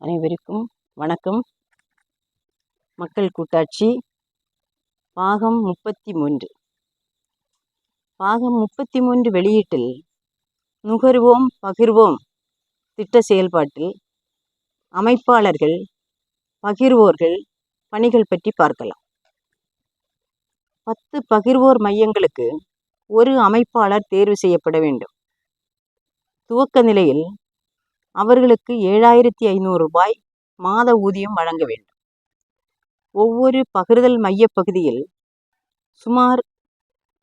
அனைவருக்கும் வணக்கம். மக்கள் கூட்டாட்சி பாகம் 33. பாகம் 33 வெளியீட்டில் நுகர்வோம் பகிர்வோம் திட்ட செயல்பாட்டில் அமைப்பாளர்கள், பகிர்வோர்கள் பணிகள் பற்றி பார்க்கலாம். 10 பகிர்வோர் மையங்களுக்கு ஒரு அமைப்பாளர் தேர்வு செய்யப்பட வேண்டும். துவக்க நிலையில் அவர்களுக்கு 7,500 ரூபாய் மாத ஊதியம் வழங்க வேண்டும். ஒவ்வொரு பகிர்தல் மைய பகுதியில் சுமார்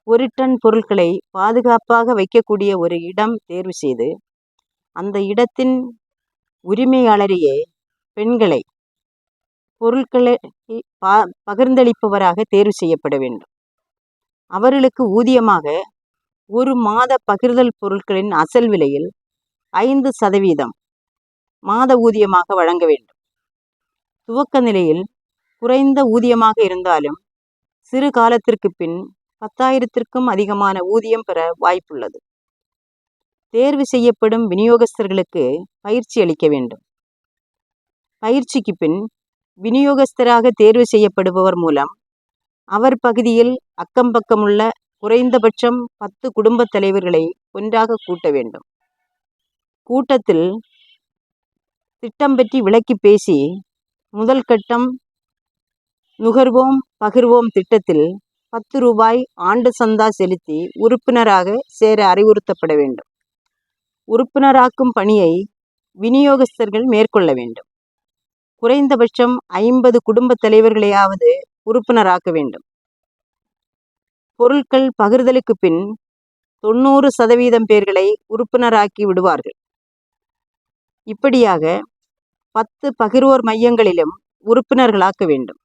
1 டன் பொருட்களை பாதுகாப்பாக வைக்கக்கூடிய ஒரு இடம் தேர்வு செய்து அந்த இடத்தின் உரிமையாளரையே பெண்களை பொருட்களை பகிர்ந்தளிப்பவராக தேர்வு செய்யப்பட வேண்டும். அவர்களுக்கு ஊதியமாக ஒரு மாத பகிர்தல் பொருட்களின் அசல் விலையில் 5% மாத ஊதியமாக வழங்க வேண்டும். துவக்க நிலையில் குறைந்த ஊதியமாக இருந்தாலும் சிறு காலத்திற்கு பின் 10,000க்கும் அதிகமான ஊதியம் பெற வாய்ப்புள்ளது. தேர்வு செய்யப்படும் விநியோகஸ்தர்களுக்கு பயிற்சி அளிக்க வேண்டும். பயிற்சிக்கு பின் விநியோகஸ்தராக தேர்வு செய்யப்படுபவர் மூலம் அவர் பகுதியில் அக்கம்பக்கமுள்ள குறைந்தபட்சம் 10 குடும்பத் தலைவர்களை ஒன்றாக கூட்ட வேண்டும். கூட்டத்தில் திட்டம் பற்றி விளக்கி பேசி முதல் கட்டம் நுகர்வோம் பகிர்வோம் திட்டத்தில் 10 ரூபாய் ஆண்டு சந்தா செலுத்தி உறுப்பினராக சேர அறிவுறுத்தப்பட வேண்டும். உறுப்பினராக்கும் பணியை விநியோகஸ்தர்கள் மேற்கொள்ள வேண்டும். குறைந்தபட்சம் 50 குடும்பத் தலைவர்களையாவது உறுப்பினராக்க வேண்டும். பொருட்கள் பகிர்தலுக்கு பின் 90% பேர்களை உறுப்பினராக்கி விடுவார்கள். இப்படியாக 10 பகிர்வோர் மையங்களிலும் உறுப்பினர்களாக்க வேண்டும்.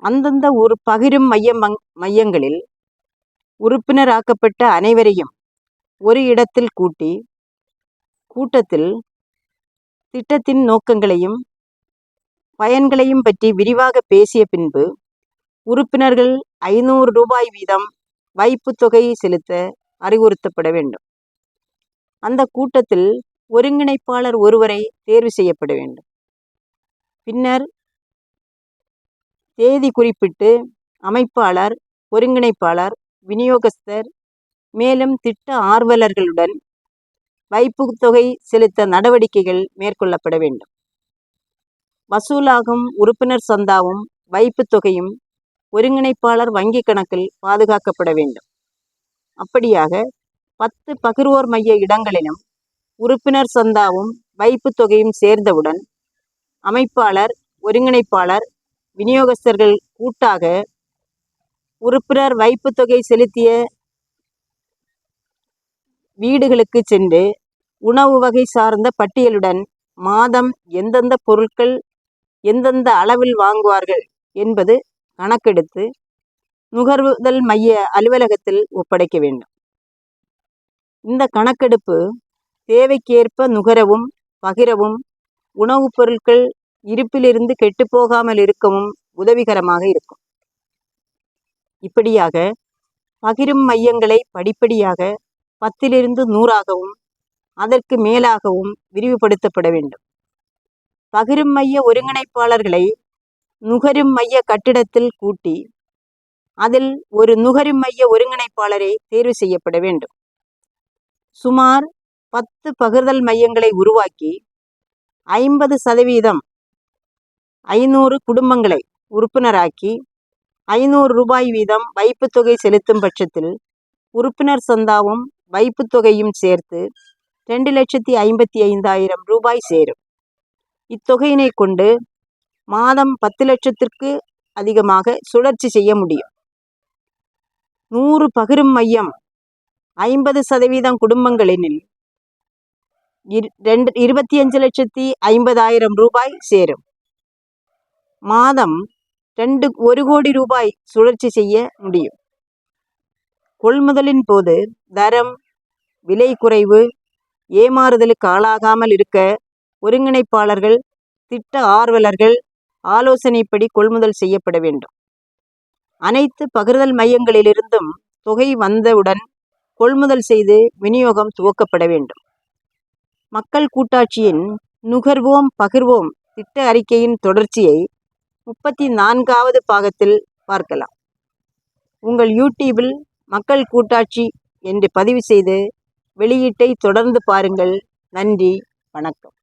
அந்தந்த ஒரு பகிரும் மையங்களில் உறுப்பினராக்கப்பட்ட அனைவரையும் ஒரு இடத்தில் கூட்டி கூட்டத்தில் திட்டத்தின் நோக்கங்களையும் பயன்களையும் பற்றி விரிவாக பேசிய பின்பு உறுப்பினர்கள் 500 ரூபாய் வீதம் வைப்பு தொகையை செலுத்த அறிவுறுத்தப்பட வேண்டும். அந்த கூட்டத்தில் ஒருங்கிணைப்பாளர் ஒருவரை தேர்வு செய்யப்பட வேண்டும். பின்னர் தேதி குறிப்பிட்டு அமைப்பாளர், ஒருங்கிணைப்பாளர், விநியோகஸ்தர் மேலும் திட்ட ஆர்வலர்களுடன் வைப்பு தொகை செலுத்த நடவடிக்கைகள் மேற்கொள்ளப்பட வேண்டும். வசூலாகும் உறுப்பினர் சந்தாவும் வைப்பு தொகையும் ஒருங்கிணைப்பாளர் வங்கி கணக்கில் பாதுகாக்கப்பட வேண்டும். அப்படியாக 10 பகிர்வோர் மைய இடங்களிலும் உறுப்பினர் சந்தாவும் வைப்பு தொகையும் சேர்ந்தவுடன் அமைப்பாளர், ஒருங்கிணைப்பாளர், விநியோகஸ்தர்கள் கூட்டாக உறுப்பினர் வைப்பு தொகை செலுத்திய வீடுகளுக்கு சென்று உணவு வகை சார்ந்த பட்டியலுடன் மாதம் எந்தெந்த பொருட்கள் எந்தெந்த அளவில் வாங்குவார்கள் என்பது கணக்கெடுத்து நுகர்தல் மைய அலுவலகத்தில் ஒப்படைக்க வேண்டும். இந்த கணக்கெடுப்பு தேவைக்கேற்ப நுகரவும் பகிரவும் உணவுப் பொருட்கள் இருப்பிலிருந்து கெட்டுப்போகாமல் இருக்கவும் உதவிகரமாக இருக்கும். இப்படியாக பகிரும் மையங்களை படிப்படியாக 10லிருந்து 100ஆகவும் அதற்கு மேலாகவும் விரிவுபடுத்தப்பட வேண்டும். பகிரும் மைய ஒருங்கிணைப்பாளர்களை நுகரும் மைய கட்டிடத்தில் கூட்டி அதில் ஒரு நுகரும் மைய ஒருங்கிணைப்பாளரை தேர்வு செய்யப்பட வேண்டும். சுமார் 10 பகிர்தல் மையங்களை உருவாக்கி 50% 500 குடும்பங்களை உறுப்பினராக்கி 500 ரூபாய் வீதம் வைப்பு தொகை செலுத்தும் பட்சத்தில் உறுப்பினர் சந்தாவும் வைப்பு தொகையும் சேர்த்து 2,55,000 ரூபாய் சேரும். இத்தொகையினை கொண்டு மாதம் 10 லட்சத்திற்கு அதிகமாக சுழற்சி செய்ய முடியும். 100 பகிரும் மையம் 50% குடும்பங்களினில் 25,50,000 ரூபாய் சேரும். மாதம் 1 கோடி ரூபாய் சுழற்சி செய்ய முடியும். கொள்முதலின் போது தரம், விலை குறைவு, ஏமாறுதலுக்கு ஆளாகாமல் இருக்க ஒருங்கிணைப்பாளர்கள், திட்ட ஆர்வலர்கள் ஆலோசனைப்படி கொள்முதல் செய்யப்பட வேண்டும். அனைத்து பகிர்தல் மையங்களிலிருந்தும் தொகை வந்தவுடன் கொள்முதல் செய்து விநியோகம் துவக்கப்பட வேண்டும். மக்கள் கூட்டாட்சியின் நுகர்வோம் பகிர்வோம் திட்ட அறிக்கையின் தொடர்ச்சியை 34வது பாகத்தில் பார்க்கலாம். உங்கள் யூடியூபில் மக்கள் கூட்டாட்சி என்று பதிவு செய்து வெளியீட்டை தொடர்ந்து பாருங்கள். நன்றி, வணக்கம்.